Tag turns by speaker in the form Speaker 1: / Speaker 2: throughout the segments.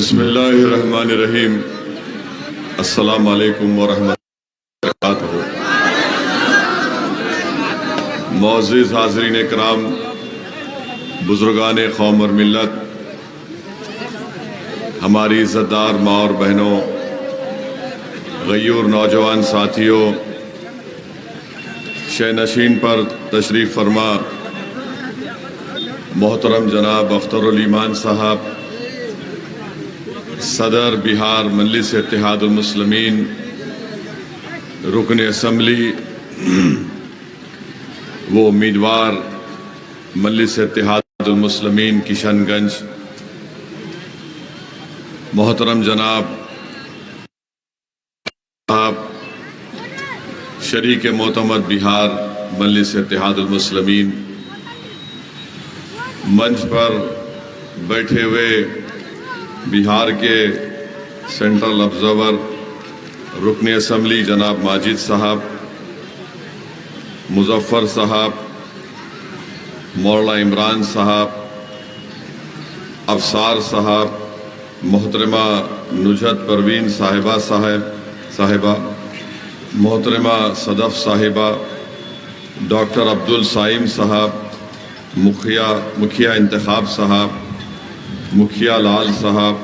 Speaker 1: بسم اللہ الرحمن الرحیم۔ السلام علیکم ورحمۃ اللہ وبرکاتہ۔ معزز حاضرین کرام، بزرگان قوم اور ملت، ہماری عزت دار ماں اور بہنوں، غیور نوجوان ساتھیوں، شہ نشین پر تشریف فرما محترم جناب اختر الایمان صاحب، صدر بہار مجلس اتحاد المسلمین، رکن اسمبلی وہ امیدوار مجلس اتحاد المسلمین کشن گنج، محترم جناب شریک معتمد بہار مجلس اتحاد المسلمین، منچ پر بیٹھے ہوئے بہار کے سینٹرل آبزرور رکن اسمبلی جناب ماجد صاحب، مظفر صاحب، مولانا عمران صاحب، افسار صاحب، محترمہ نجہت پروین صاحبہ، محترمہ صدف صاحبہ، ڈاکٹر عبدالصائم صاحب، مکھیا انتخاب صاحب، مکھیا لال صاحب،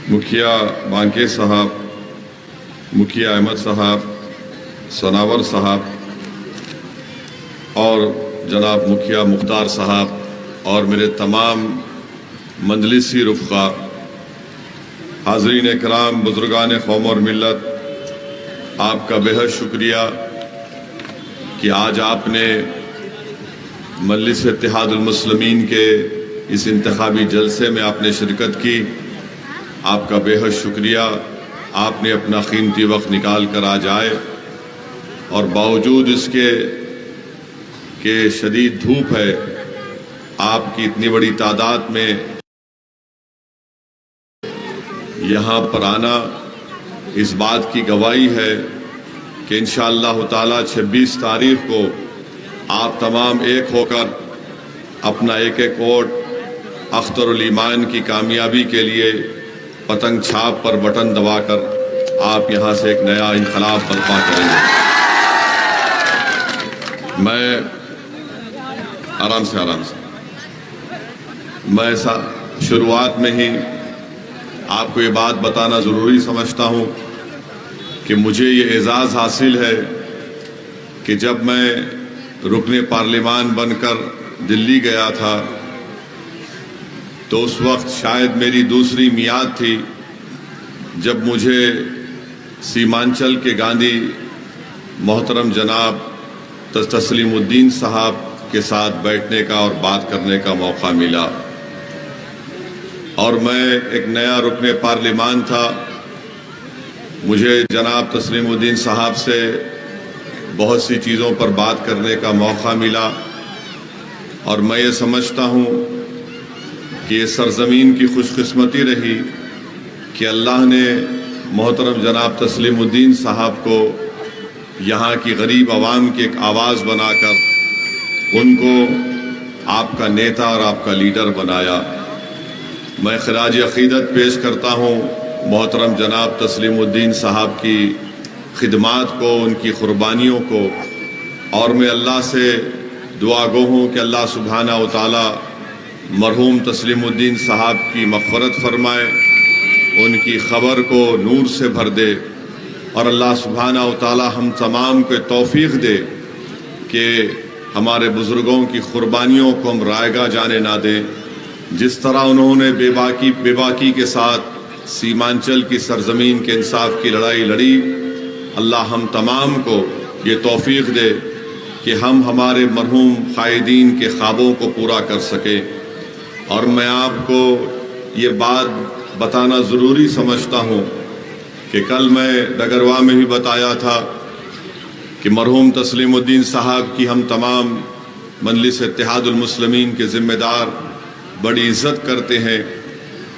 Speaker 1: مکھیا بانکے صاحب، مکھیا احمد صاحب، سناور صاحب اور جناب مکھیا مختار صاحب اور میرے تمام مجلسی رفقا، حاضرین اکرام، بزرگان قوم اور ملت، آپ کا بے حد شکریہ کہ آج آپ نے مجلس اتحاد المسلمین کے اس انتخابی جلسے میں آپ نے شرکت کی۔ آپ کا بے حد شکریہ، آپ نے اپنا قیمتی وقت نکال کر آج آئے، اور باوجود اس کے کہ شدید دھوپ ہے، آپ کی اتنی بڑی تعداد میں یہاں پر آنا اس بات کی گواہی ہے کہ انشاءاللہ تعالی 26 تاریخ کو آپ تمام ایک ہو کر اپنا ایک ایک ووٹ اختر الایمان کی کامیابی کے لیے پتنگ چھاپ پر بٹن دبا کر آپ یہاں سے ایک نیا انقلاب برپا کریں گے۔ میں آرام سے میں شروعات میں ہی آپ کو یہ بات بتانا ضروری سمجھتا ہوں کہ مجھے یہ اعزاز حاصل ہے کہ جب میں رکن پارلیمان بن کر دلی گیا تھا تو اس وقت شاید میری دوسری میعاد تھی جب مجھے سیمانچل کے گاندھی محترم جناب تسلیم الدین صاحب کے ساتھ بیٹھنے کا اور بات کرنے کا موقع ملا، اور میں ایک نیا رکن پارلیمان تھا۔ مجھے جناب تسلیم الدین صاحب سے بہت سی چیزوں پر بات کرنے کا موقع ملا، اور میں یہ سمجھتا ہوں کہ یہ سرزمین کی خوش قسمتی رہی کہ اللہ نے محترم جناب تسلیم الدین صاحب کو یہاں کی غریب عوام کی ایک آواز بنا کر ان کو آپ کا نیتا اور آپ کا لیڈر بنایا۔ میں خراج عقیدت پیش کرتا ہوں محترم جناب تسلیم الدین صاحب کی خدمات کو، ان کی قربانیوں کو، اور میں اللہ سے دعا گو ہوں کہ اللہ سبحانہ و تعالی مرحوم تسلیم الدین صاحب کی مغفرت فرمائے، ان کی قبر کو نور سے بھر دے، اور اللہ سبحانہ و تعالی ہم تمام کو توفیق دے کہ ہمارے بزرگوں کی قربانیوں کو ہم رائگاں جانے نہ دیں۔ جس طرح انہوں نے بے باکی کے ساتھ سیمانچل کی سرزمین کے انصاف کی لڑائی لڑی، اللہ ہم تمام کو یہ توفیق دے کہ ہم ہمارے مرحوم قائدین کے خوابوں کو پورا کر سکیں۔ اور میں آپ کو یہ بات بتانا ضروری سمجھتا ہوں کہ کل میں ڈگروا میں بھی بتایا تھا کہ مرحوم تسلیم الدین صاحب کی ہم تمام مجلس اتحاد المسلمین کے ذمہ دار بڑی عزت کرتے ہیں،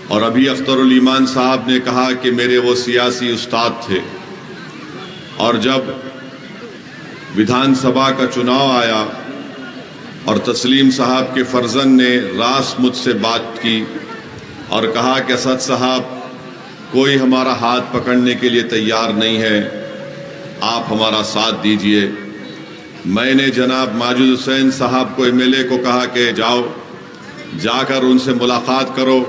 Speaker 1: اور ابھی اختر الایمان صاحب نے کہا کہ میرے وہ سیاسی استاد تھے، اور جب ویدھان سبھا کا چناؤ آیا اور تسلیم صاحب کے فرزند نے راست مجھ سے بات کی اور کہا کہ اسد صاحب کوئی ہمارا ہاتھ پکڑنے کے لیے تیار نہیں ہے، آپ ہمارا ساتھ دیجئے۔ میں نے جناب ماجد حسین صاحب کو MLA کو کہا کہ جاؤ، جا کر ان سے ملاقات کرو،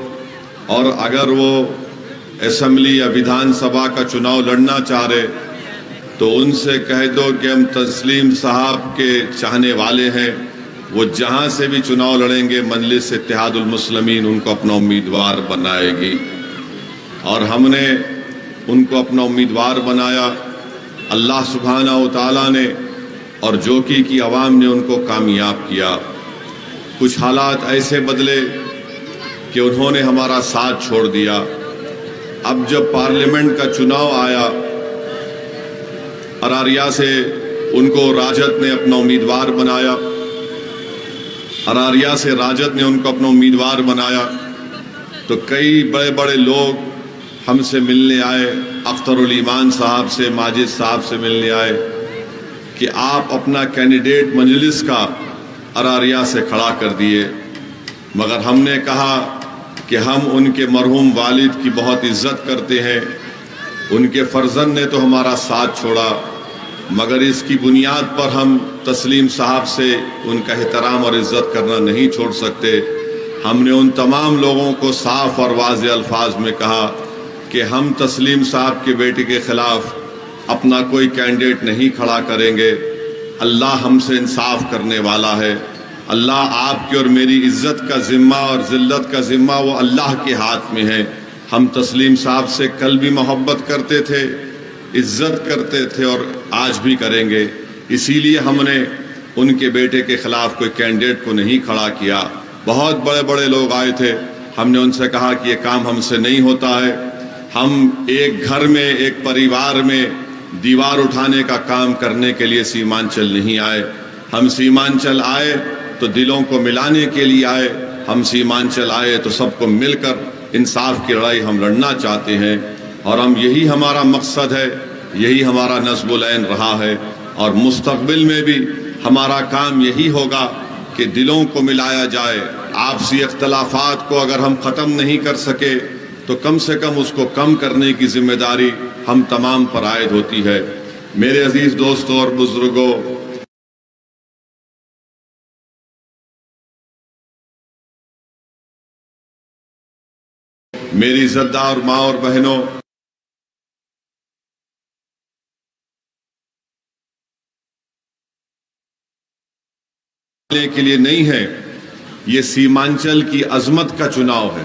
Speaker 1: اور اگر وہ اسمبلی یا ویدھان سبھا کا چناؤ لڑنا چاہ رہے تو ان سے کہہ دو کہ ہم تسلیم صاحب کے چاہنے والے ہیں، وہ جہاں سے بھی چناؤ لڑیں گے مجلس اتحاد المسلمین ان کو اپنا امیدوار بنائے گی۔ اور ہم نے ان کو اپنا امیدوار بنایا، اللہ سبحانہ و تعالیٰ نے اور جوکی کی عوام نے ان کو کامیاب کیا۔ کچھ حالات ایسے بدلے کہ انہوں نے ہمارا ساتھ چھوڑ دیا۔ اب جب پارلیمنٹ کا چناؤ آیا، اراریا سے ان کو راجد نے اپنا امیدوار بنایا، اراریا سے راجد نے ان کو اپنا امیدوار بنایا، تو کئی بڑے بڑے لوگ ہم سے ملنے آئے، اختر الایمان صاحب سے، ماجد صاحب سے ملنے آئے کہ آپ اپنا کینڈیڈیٹ مجلس کا اراریا سے کھڑا کر دیے۔ مگر ہم نے کہا کہ ہم ان کے مرحوم والد کی بہت عزت کرتے ہیں، ان کے فرزند نے تو ہمارا ساتھ چھوڑا، مگر اس کی بنیاد پر ہم تسلیم صاحب سے ان کا احترام اور عزت کرنا نہیں چھوڑ سکتے۔ ہم نے ان تمام لوگوں کو صاف اور واضح الفاظ میں کہا کہ ہم تسلیم صاحب کے بیٹے کے خلاف اپنا کوئی کینڈیڈیٹ نہیں کھڑا کریں گے۔ اللہ ہم سے انصاف کرنے والا ہے، اللہ آپ کی اور میری عزت کا ذمہ اور ذلت کا ذمہ وہ اللہ کے ہاتھ میں ہے۔ ہم تسلیم صاحب سے کل بھی محبت کرتے تھے، عزت کرتے تھے اور آج بھی کریں گے، اسی لیے ہم نے ان کے بیٹے کے خلاف کوئی کینڈیڈیٹ کو نہیں کھڑا کیا۔ بہت بڑے بڑے لوگ آئے تھے، ہم نے ان سے کہا کہ یہ کام ہم سے نہیں ہوتا ہے، ہم ایک گھر میں ایک پریوار میں دیوار اٹھانے کا کام کرنے کے لیے سیمانچل نہیں آئے، ہم سیمانچل آئے تو دلوں کو ملانے کے لیے آئے، ہم سیمانچل آئے تو سب کو مل کر انصاف کی لڑائی ہم لڑنا چاہتے ہیں، اور ہم یہی ہمارا مقصد ہے، یہی ہمارا نصب العین رہا ہے، اور مستقبل میں بھی ہمارا کام یہی ہوگا کہ دلوں کو ملایا جائے۔ آپسی اختلافات کو اگر ہم ختم نہیں کر سکے تو کم سے کم اس کو کم کرنے کی ذمہ داری ہم تمام پر عائد ہوتی ہے۔ میرے عزیز دوستوں اور بزرگوں، میری عزتدار ماں اور بہنوں، کے لیے نہیں ہے، یہ سیمانچل کی عظمت کا چناؤ ہے،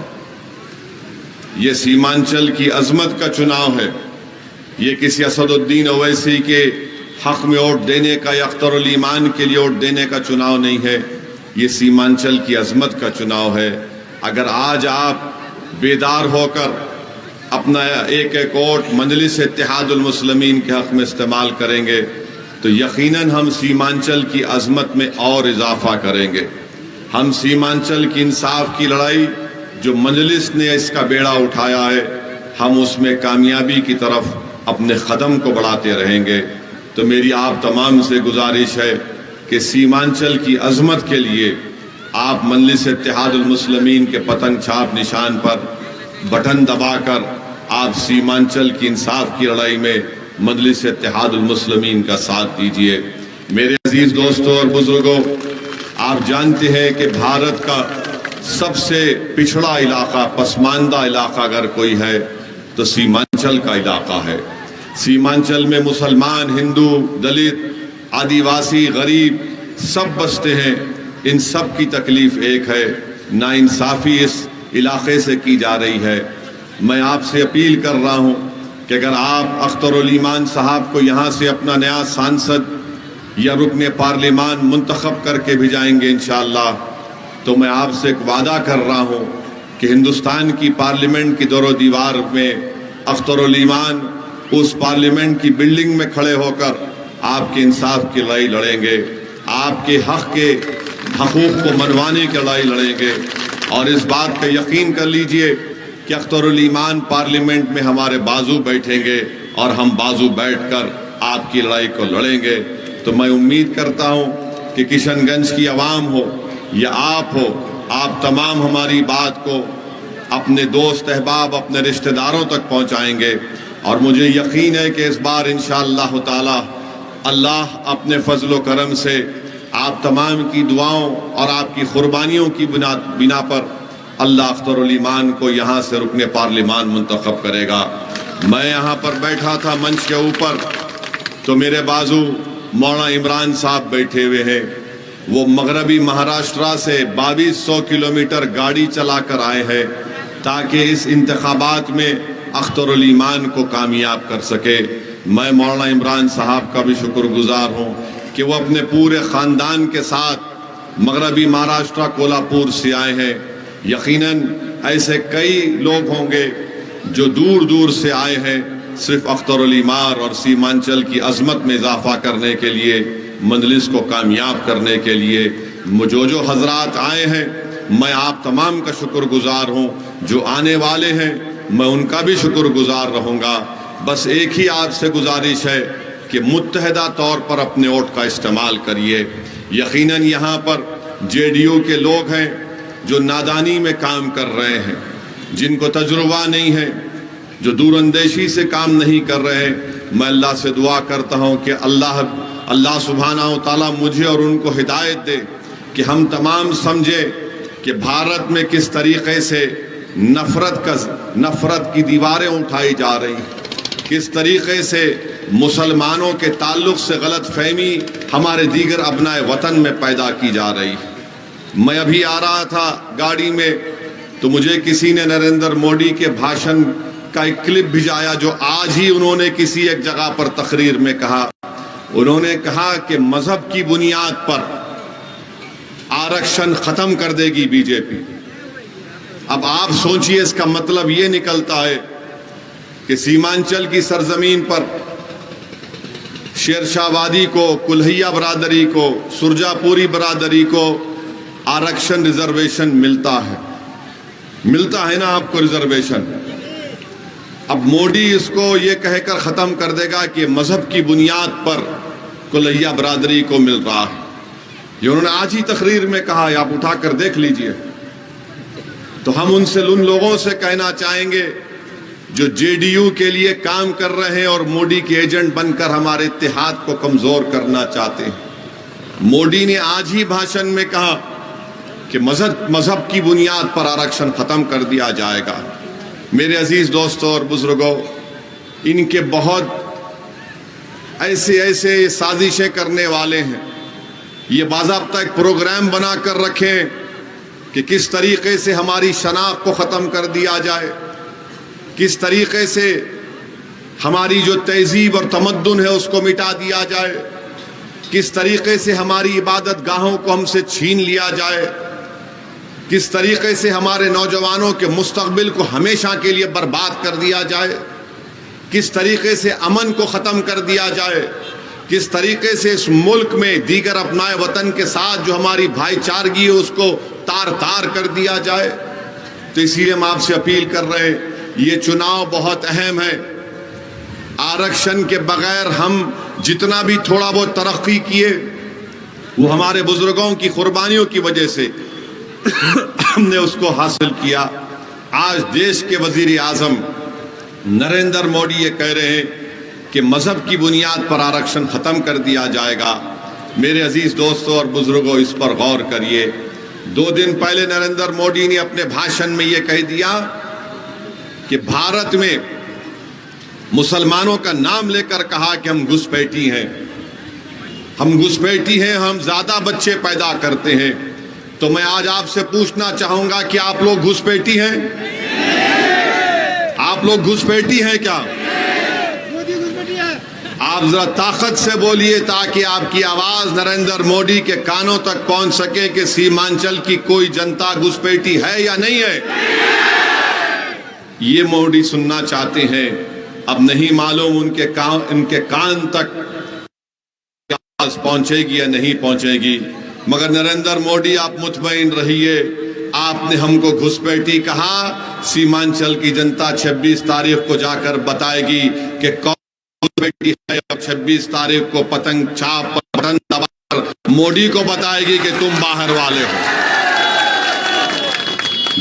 Speaker 1: یہ سیمانچل کی عظمت کا چناؤ ہے۔ یہ کسی اسد الدین اویسی کے حق میں ووٹ دینے کا یا اختر الایمان کے لیے ووٹ دینے کا چناؤ نہیں ہے، یہ سیمانچل کی عظمت کا چناؤ ہے۔ اگر آج آپ بیدار ہو کر اپنا ایک ایک ووٹ مجلس اتحاد المسلمین کے حق میں استعمال کریں گے تو یقیناً ہم سیمانچل کی عظمت میں اور اضافہ کریں گے۔ ہم سیمانچل کی انصاف کی لڑائی جو مجلس نے اس کا بیڑا اٹھایا ہے، ہم اس میں کامیابی کی طرف اپنے قدم کو بڑھاتے رہیں گے۔ تو میری آپ تمام سے گزارش ہے کہ سیمانچل کی عظمت کے لیے آپ مجلس اتحاد المسلمین کے پتنگ چھاپ نشان پر بٹن دبا کر آپ سیمانچل کی انصاف کی لڑائی میں مجلس اتحاد المسلمین کا ساتھ دیجئے۔ میرے عزیز دوستوں اور بزرگوں، آپ جانتے ہیں کہ بھارت کا سب سے پچھڑا علاقہ، پسماندہ علاقہ اگر کوئی ہے تو سیمانچل کا علاقہ ہے۔ سیمانچل میں مسلمان، ہندو، دلت، آدیواسی، غریب سب بستے ہیں، ان سب کی تکلیف ایک ہے، ناانصافی اس علاقے سے کی جا رہی ہے۔ میں آپ سے اپیل کر رہا ہوں کہ اگر آپ اختر الایمان صاحب کو یہاں سے اپنا نیا سانسد یا رکن پارلیمان منتخب کر کے بھیجائیں گے انشاءاللہ، تو میں آپ سے ایک وعدہ کر رہا ہوں کہ ہندوستان کی پارلیمنٹ کی دور و دیوار میں اختر الایمان اس پارلیمنٹ کی بلڈنگ میں کھڑے ہو کر آپ کے انصاف کی لڑائی لڑیں گے، آپ کے حق کے حقوق کو منوانے کی لڑائی لڑیں گے۔ اور اس بات کا یقین کر لیجئے کہ اختر الایمان پارلیمنٹ میں ہمارے بازو بیٹھیں گے اور ہم بازو بیٹھ کر آپ کی لڑائی کو لڑیں گے۔ تو میں امید کرتا ہوں کہ کشن گنج کی عوام ہو یا آپ ہو، آپ تمام ہماری بات کو اپنے دوست احباب اپنے رشتہ داروں تک پہنچائیں گے، اور مجھے یقین ہے کہ اس بار انشاءاللہ تعالی اللہ اپنے فضل و کرم سے آپ تمام کی دعاؤں اور آپ کی قربانیوں کی بنا پر اللہ اختر الایمان کو یہاں سے رکن پارلیمان منتخب کرے گا۔ میں یہاں پر بیٹھا تھا منچ کے اوپر، تو میرے بازو مولانا عمران صاحب بیٹھے ہوئے ہیں۔ وہ مغربی مہاراشٹرا سے 2200 کلومیٹر گاڑی چلا کر آئے ہیں تاکہ اس انتخابات میں اختر الایمان کو کامیاب کر سکے۔ میں مولانا عمران صاحب کا بھی شکر گزار ہوں کہ وہ اپنے پورے خاندان کے ساتھ مغربی مہاراشٹرا کولہاپور سے آئے ہیں۔ یقیناً ایسے کئی لوگ ہوں گے جو دور دور سے آئے ہیں صرف اختر الایمان اور سیمانچل کی عظمت میں اضافہ کرنے کے لیے، مجلس کو کامیاب کرنے کے لیے۔ جو حضرات آئے ہیں میں آپ تمام کا شکر گزار ہوں، جو آنے والے ہیں میں ان کا بھی شکر گزار رہوں گا۔ بس ایک ہی آپ سے گزارش ہے کہ متحدہ طور پر اپنے ووٹ کا استعمال کریے۔ یقیناً یہاں پر جے ڈی یو کے لوگ ہیں جو نادانی میں کام کر رہے ہیں، جن کو تجربہ نہیں ہے، جو دور اندیشی سے کام نہیں کر رہے۔ میں اللہ سے دعا کرتا ہوں کہ اللہ سبحانہ و تعالیٰ مجھے اور ان کو ہدایت دے کہ ہم تمام سمجھے کہ بھارت میں کس طریقے سے نفرت کی دیواریں اٹھائی جا رہی، کس طریقے سے مسلمانوں کے تعلق سے غلط فہمی ہمارے دیگر ابنائے وطن میں پیدا کی جا رہی۔ میں ابھی آ رہا تھا گاڑی میں تو مجھے کسی نے نریندر مودی کے بھاشن کا ایک کلپ بھیجایا جو آج ہی انہوں نے کسی ایک جگہ پر تقریر میں کہا۔ انہوں نے کہا کہ مذہب کی بنیاد پر آرکشن ختم کر دے گی بی جے پی۔ اب آپ سوچئے اس کا مطلب یہ نکلتا ہے کہ سیمانچل کی سرزمین پر شیر شاہ وادی کو، کلہیا برادری کو، سرجا پوری برادری کو آرکشن ریزرویشن ملتا ہے نا آپ کو ریزرویشن۔ اب مودی اس کو یہ کہہ کر ختم کر دے گا کہ مذہب کی بنیاد پر کلہیا برادری کو مل رہا ہے۔ یہ انہوں نے آج ہی تقریر میں کہا ہے، آپ اٹھا کر دیکھ لیجئے۔ تو ہم ان لوگوں سے کہنا چاہیں گے جو جے ڈی یو کے لیے کام کر رہے ہیں اور مودی کے ایجنٹ بن کر ہمارے اتحاد کو کمزور کرنا چاہتے ہیں۔ مودی نے آج ہی بھاشن میں کہا کہ مذہب کی بنیاد پر آرکشن ختم کر دیا جائے گا۔ میرے عزیز دوستوں اور بزرگوں، ان کے بہت ایسے سازشیں کرنے والے ہیں۔ یہ باضابطہ ایک پروگرام بنا کر رکھیں کہ کس طریقے سے ہماری شناخت کو ختم کر دیا جائے، کس طریقے سے ہماری جو تہذیب اور تمدن ہے اس کو مٹا دیا جائے، کس طریقے سے ہماری عبادت گاہوں کو ہم سے چھین لیا جائے، کس طریقے سے ہمارے نوجوانوں کے مستقبل کو ہمیشہ کے لیے برباد کر دیا جائے، کس طریقے سے امن کو ختم کر دیا جائے، کس طریقے سے اس ملک میں دیگر اپنائے وطن کے ساتھ جو ہماری بھائی چارگی ہے اس کو تار تار کر دیا جائے۔ تو اسی لیے ہم آپ سے اپیل کر رہے ہیں، یہ چناؤ بہت اہم ہے۔ آرکشن کے بغیر ہم جتنا بھی تھوڑا بہت ترقی کیے وہ ہمارے بزرگوں کی قربانیوں کی وجہ سے ہم نے اس کو حاصل کیا۔ آج دیش کے وزیر اعظم نریندر مودی یہ کہہ رہے ہیں کہ مذہب کی بنیاد پر آرکشن ختم کر دیا جائے گا۔ میرے عزیز دوستوں اور بزرگوں، اس پر غور کریے۔ 2 دن پہلے نریندر مودی نے اپنے بھاشن میں یہ کہہ دیا کہ بھارت میں مسلمانوں کا نام لے کر کہا کہ ہم گھسپیٹی ہیں، ہم زیادہ بچے پیدا کرتے ہیں۔ تو میں آج آپ سے پوچھنا چاہوں گا کہ آپ لوگ گھسپیٹی ہیں؟ آپ لوگ گھسپیٹی ہیں کیا؟ آپ ذرا طاقت سے بولیے تاکہ آپ کی آواز نریندر مودی کے کانوں تک پہنچ سکے کہ سیمانچل کی کوئی جنتا گھسپیٹی ہے یا نہیں ہے۔ یہ مودی سننا چاہتے ہیں، اب نہیں معلوم ان کے کان تک آواز پہنچے گی یا نہیں پہنچے گی، مگر نریندر مودی آپ مطمئن رہیے، آپ نے ہم کو گھسپیٹی کہا، سیمانچل کی جنتا 26 تاریخ کو جا کر بتائے گی کہ کون گھسپیٹی ہے، اور 26 تاریخ کو پتنگ چھاپ پر بٹن دبا کر مودی کو بتائے گی کہ تم باہر والے ہو۔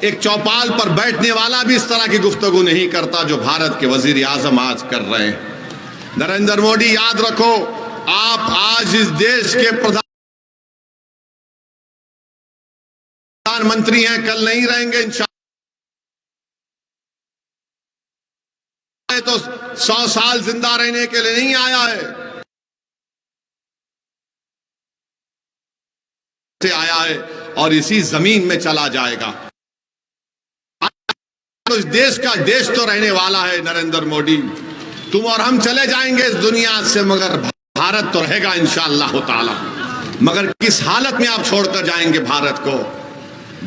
Speaker 1: ایک چوپال پر بیٹھنے والا بھی اس طرح کی گفتگو نہیں کرتا جو بھارت کے وزیر اعظم آج کر رہے ہیں۔ نریندر مودی، یاد رکھو، آپ آج اس دیش کے پردھان منتری ہیں، کل نہیں رہیں گے انشاءاللہ۔ تو 100 سال زندہ رہنے کے لیے نہیں آیا ہے، اور اسی زمین میں چلا جائے گا۔ اس دیش تو رہنے والا ہے نریندر مودی، تم اور ہم چلے جائیں گے اس دنیا سے، مگر بھارت تو رہے گا انشاءاللہ تعالی۔ مگر کس حالت میں آپ چھوڑ کر جائیں گے بھارت کو؟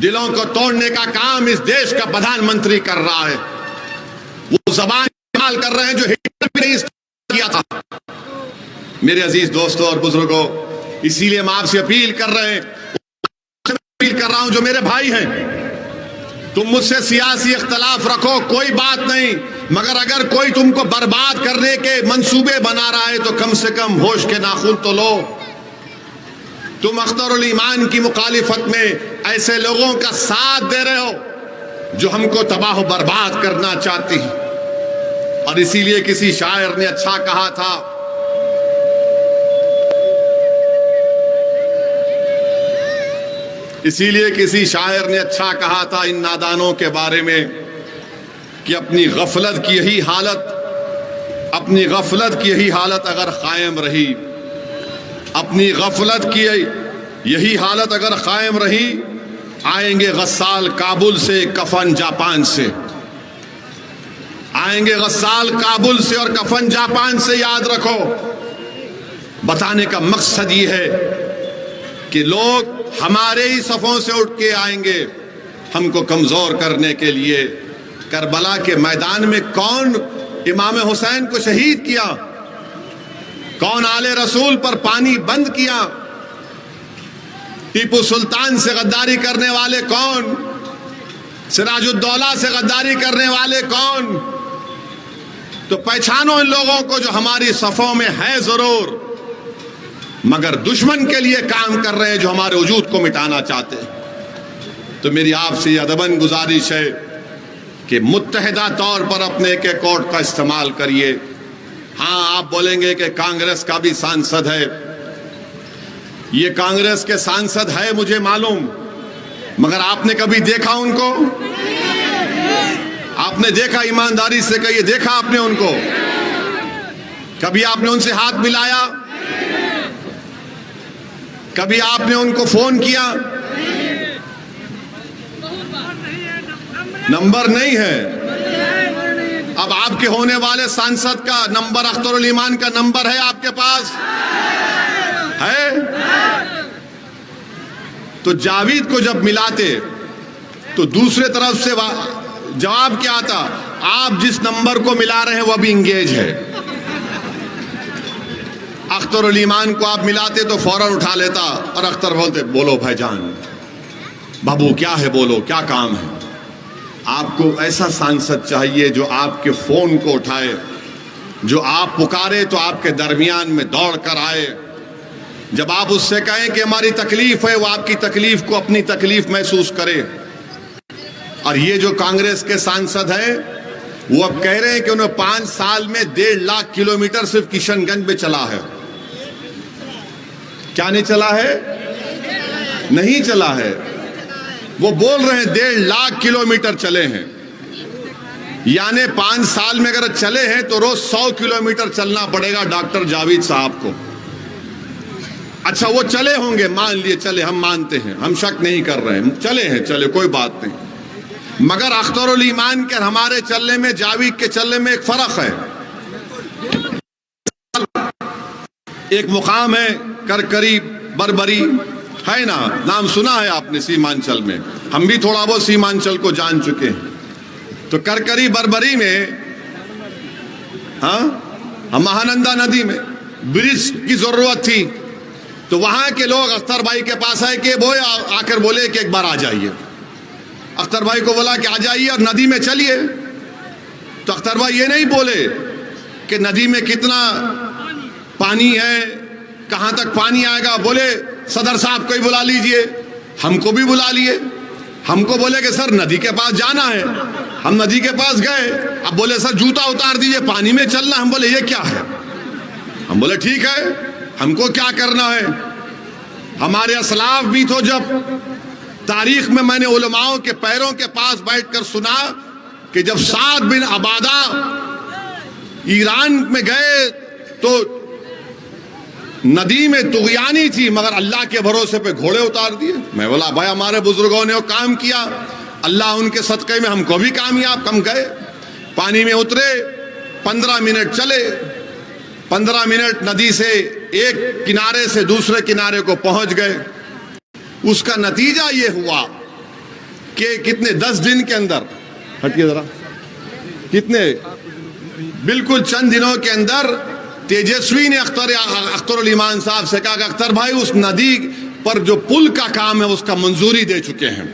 Speaker 1: دلوں کو توڑنے کا کام اس دیش کا پردھان منتری کر رہا ہے، وہ زبان استعمال کر رہے ہیں جو ہٹلر بھی نہیں استعمال کیا تھا۔ میرے عزیز دوستوں اور بزرگوں، اسی لیے میں آپ سے اپیل کر رہا ہوں جو میرے بھائی ہیں، تم مجھ سے سیاسی اختلاف رکھو، کوئی بات نہیں، مگر اگر کوئی تم کو برباد کرنے کے منصوبے بنا رہا ہے تو کم سے کم ہوش کے ناخن تو لو۔ تم اختر الایمان کی مخالفت میں ایسے لوگوں کا ساتھ دے رہے ہو جو ہم کو تباہ و برباد کرنا چاہتی ہیں۔ اور اسی لیے کسی شاعر نے اچھا کہا تھا، ان نادانوں کے بارے میں کہ اپنی غفلت کی یہی حالت اگر قائم رہی، آئیں گے غسال کابل سے، کفن جاپان سے، اور کفن جاپان سے۔ یاد رکھو، بتانے کا مقصد یہ ہے کہ لوگ ہمارے ہی صفوں سے اٹھ کے آئیں گے ہم کو کمزور کرنے کے لیے۔ کربلا کے میدان میں کون امام حسین کو شہید کیا؟ کون آل رسول پر پانی بند کیا؟ ٹیپو سلطان سے غداری کرنے والے کون؟ سراج الدولہ سے غداری کرنے والے کون؟ تو پہچانو ان لوگوں کو جو ہماری صفوں میں ہے ضرور، مگر دشمن کے لیے کام کر رہے ہیں جو ہمارے وجود کو مٹانا چاہتے ہیں۔ تو میری آپ سے ادباً گزارش ہے کہ متحدہ طور پر اپنے ایک ووٹ کا استعمال کریے۔ ہاں، آپ بولیں گے کہ کانگریس کا بھی سانسد ہے، یہ کانگریس کے سانسد ہے مجھے معلوم، مگر آپ نے کبھی دیکھا ان کو؟ آپ نے دیکھا؟ ایمانداری سے کہیے، دیکھا آپ نے ان کو؟ کبھی آپ نے ان سے ہاتھ ملایا؟ کبھی آپ نے ان کو فون کیا؟ نمبر نہیں ہے۔ اب آپ کے ہونے والے سانسد کا نمبر، اختر الایمان کا نمبر ہے آپ کے پاس؟ ہے؟ تو جاوید کو جب ملاتے تو دوسرے طرف سے جواب کیا آتا؟ آپ جس نمبر کو ملا رہے ہیں وہ بھی انگیج ہے۔ اختر الایمان کو آپ ملاتے تو فوراً اٹھا لیتا اور اختر بولتے، بولو بھائی جان، بابو کیا ہے، بولو کیا کام ہے۔ آپ کو ایسا سانسد چاہیے جو آپ کے فون کو اٹھائے، جو آپ پکارے تو آپ کے درمیان میں دوڑ کر آئے، جب آپ اس سے کہیں کہ ہماری تکلیف ہے وہ آپ کی تکلیف کو اپنی تکلیف محسوس کرے۔ اور یہ جو کانگریس کے سانسد ہیں وہ اب کہہ رہے ہیں کہ انہوں 5 سال میں 1.5 لاکھ کلومیٹر صرف کشن گنج میں چلا ہے۔ کیا نہیں چلا ہے؟ نہیں چلا ہے۔ وہ بول رہے ہیں 1.5 لاکھ کلومیٹر چلے ہیں، یعنی 5 سال میں اگر چلے ہیں تو روز 100 کلومیٹر چلنا پڑے گا ڈاکٹر جاوید صاحب کو۔ اچھا، وہ چلے ہوں گے، مان لیے چلے، ہم مانتے ہیں، ہم شک نہیں کر رہے ہیں، چلے ہیں، چلے، کوئی بات نہیں، مگر اختر الایمان کے ہمارے چلنے میں، جاوید کے چلنے میں ایک فرق ہے۔ ایک مقام ہے کرکری بربری، ہے نا، نام سنا ہے آپ نے سیمانچل میں، ہم بھی تھوڑا بہت سیمانچل کو جان چکے ہیں۔ تو کرکری بربری میں مہانندا ندی میں برج کی ضرورت تھی، تو وہاں کے لوگ اختر بھائی کے پاس آئے کہ وہ آ کر بولے کہ ایک بار آ جائیے۔ اختر بھائی کو بولا کہ آ جائیے اور ندی میں چلیے، تو اختر بھائی یہ نہیں بولے کہ ندی میں کتنا پانی ہے، کہاں تک پانی آئے گا، بولے صدر صاحب کو ہی بلا لیجئے، ہم کو بھی بلا لیے، ہم کو بولے کہ سر ندی کے پاس جانا ہے، ہم ندی کے پاس گئے، اب بولے سر جوتا اتار دیجئے پانی میں چلنا، ہم بولے یہ کیا ہے؟ ہم بولے ٹھیک ہے، ہم کو کیا کرنا ہے؟ ہمارے اسلاف بھی تو جب تاریخ میں نے علماؤں کے پیروں کے پاس بیٹھ کر سنا کہ جب سعد بن عبادہ ایران میں گئے تو ندی میں طغیانی تھی مگر اللہ کے بھروسے پہ گھوڑے اتار دیے۔ میں بولا بھائی ہمارے بزرگوں نے وہ کام کیا، اللہ ان کے صدقے میں ہم کو بھی کامیاب، ہم گئے پانی میں اترے، 15 منٹ چلے، 15 منٹ ندی سے ایک کنارے سے دوسرے کنارے کو پہنچ گئے۔ اس کا نتیجہ یہ ہوا کہ کتنے 10 دن کے اندر، ہٹیے ذرا، کتنے بالکل چند دنوں کے اندر تیجسوی نے اختر الایمان صاحب سے کہا کہ اختر بھائی اس ندی پر جو پل کا کام ہے اس کا منظوری دے چکے ہیں،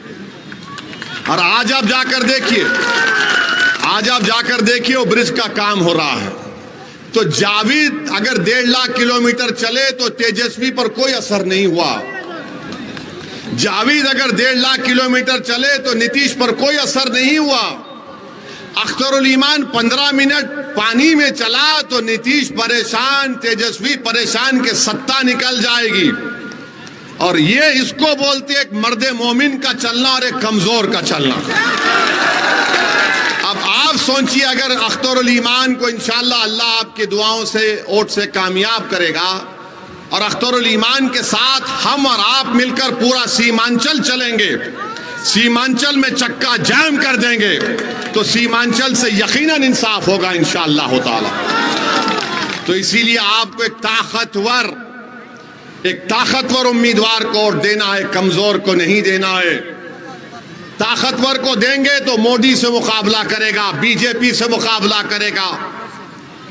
Speaker 1: اور آج آپ جا کر دیکھیے وہ برج کا کام ہو رہا ہے۔ تو جاوید اگر 1.5 لاکھ کلومیٹر چلے تو تیجسوی پر کوئی اثر نہیں ہوا، جاوید اگر 1.5 لاکھ کلومیٹر چلے تو نتیش پر کوئی اثر نہیں ہوا، اختر الایمان 15 منٹ پانی میں چلا تو نتیش پریشان، تیجسوی پریشان کے سطح نکل جائے گی۔ اور یہ اس کو بولتے ایک مرد مومن کا چلنا اور ایک کمزور کا چلنا۔ اب آپ سوچئے اگر اختر الایمان کو انشاءاللہ اللہ آپ کی دعاؤں سے اوٹ سے کامیاب کرے گا اور اختر الایمان کے ساتھ ہم اور آپ مل کر پورا سیمانچل چلیں گے، سیمانچل میں چکا جام کر دیں گے تو سیمانچل سے یقیناً انصاف ہوگا انشاءاللہ تعالی۔ تو اسی لیے آپ کو ایک طاقتور امیدوار کو ووٹ دینا ہے، کمزور کو نہیں دینا ہے۔ طاقتور کو دیں گے تو مودی سے مقابلہ کرے گا، بی جے پی سے مقابلہ کرے گا،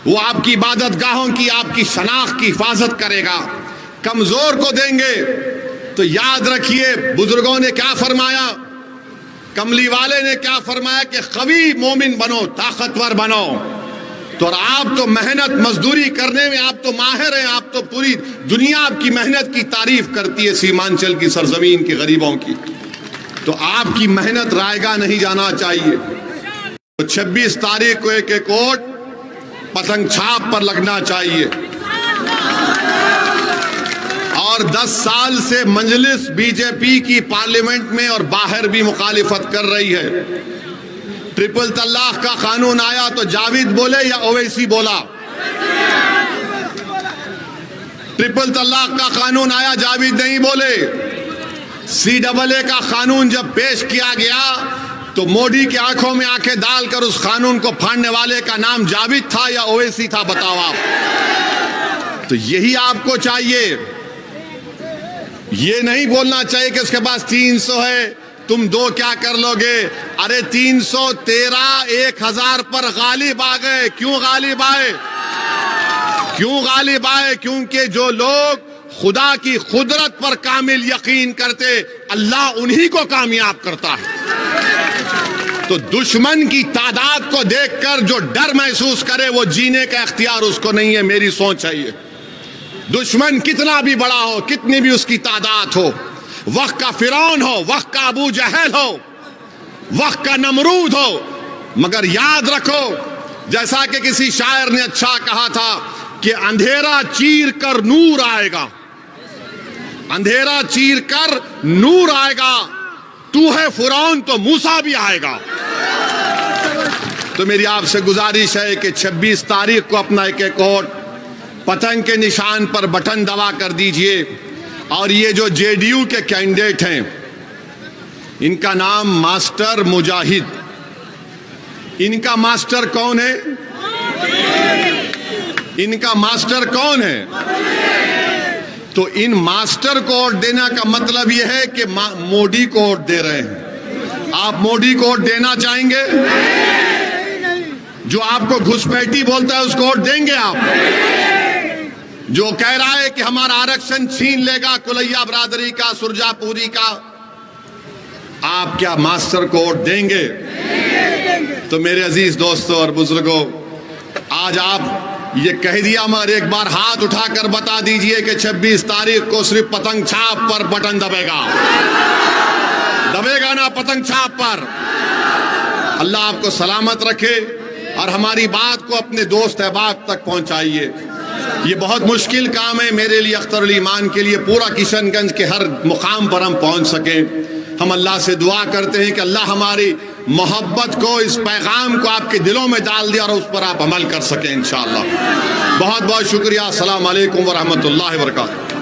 Speaker 1: وہ آپ کی عبادت گاہوں کی، آپ کی شناخت کی حفاظت کرے گا۔ کمزور کو دیں گے تو یاد رکھیے بزرگوں نے کیا فرمایا، کملی والے نے کیا فرمایا کہ قوی مومن بنو، طاقتور بنو۔ تو اور آپ تو محنت مزدوری کرنے میں آپ تو ماہر ہیں، آپ تو پوری دنیا آپ کی محنت کی تعریف کرتی ہے، سیمانچل کی سرزمین کی غریبوں کی، تو آپ کی محنت رائگاں نہیں جانا چاہیے۔ تو 26 تاریخ کو ایک ایک ووٹ پتنگ چھاپ پر لگنا چاہیے۔ اور 10 سال سے مجلس بی جے پی کی پارلیمنٹ میں اور باہر بھی مخالفت کر رہی ہے۔ ٹرپل طلاق کا قانون آیا تو جاوید بولے یا اویسی بولا؟ ٹرپل طلاق کا قانون آیا جاوید نہیں بولے۔ CAA کا قانون جب پیش کیا گیا تو مودی کی آنکھوں میں آنکھیں ڈال کر اس قانون کو پھاڑنے والے کا نام جاوید تھا یا اویسی تھا؟ بتاؤ آپ۔ تو یہی آپ کو چاہیے، یہ نہیں بولنا چاہیے کہ اس کے پاس 300 ہے تم 2 کیا کر لو گے۔ ارے 313 1000 پر غالب آ گئے۔ کیوں غالب آئے؟ کیونکہ جو لوگ خدا کی قدرت پر کامل یقین کرتے اللہ انہی کو کامیاب کرتا ہے۔ تو دشمن کی تعداد کو دیکھ کر جو ڈر محسوس کرے وہ جینے کا اختیار اس کو نہیں ہے، میری سوچ ہے یہ۔ دشمن کتنا بھی بڑا ہو، کتنی بھی اس کی تعداد ہو، وقت کا فرعون ہو، وقت کا ابو جہل ہو، وقت کا نمرود ہو، مگر یاد رکھو جیسا کہ کسی شاعر نے اچھا کہا تھا کہ اندھیرا چیر کر نور آئے گا، اندھیرا چیر کر نور آئے گا، تو ہے فرعون تو موسیٰ بھی آئے گا۔ تو میری آپ سے گزارش ہے کہ 26 تاریخ کو اپنا ایک ایک ووٹ پتنگ کے نشان پر بٹن دبا کر دیجئے۔ اور یہ جو JDU کے کینڈیڈیٹ ہیں ان کا نام ماسٹر مجاہد، ان کا ماسٹر کون ہے؟ ان کا ماسٹر کون ہے؟ تو ان ماسٹر کو ووٹ دینا کا مطلب یہ ہے کہ مودی کو ووٹ دے رہے ہیں۔ آپ مودی کو ووٹ دینا چاہیں گے؟ جو آپ کو گھسپیٹی بولتا ہے اس کو ووٹ دیں گے آپ؟ جو کہہ رہا ہے کہ ہمارا آرکشن چھین لے گا کلیا برادری کا، سرجا پوری کا، آپ کیا ماسٹر کو ووٹ دیں گے؟ تو میرے عزیز دوستوں اور بزرگوں، آج آپ یہ کہہ دیا مگر ایک بار ہاتھ اٹھا کر بتا دیجئے کہ 26 تاریخ کو صرف پتنگ چھاپ پر بٹن دبے گا۔ دبے گا نہ پتنگ چھاپ پر۔ اللہ آپ کو سلامت رکھے اور ہماری بات کو اپنے دوست احباب تک پہنچائیے۔ یہ بہت مشکل کام ہے میرے لیے، اختر علی ایمان کے لیے، پورا کشن گنج کے ہر مقام پر ہم پہنچ سکیں۔ ہم اللہ سے دعا کرتے ہیں کہ اللہ ہماری محبت کو، اس پیغام کو آپ کے دلوں میں ڈال دے اور اس پر آپ عمل کر سکیں انشاءاللہ۔ بہت بہت شکریہ۔ السلام علیکم ورحمۃ اللہ وبرکاتہ۔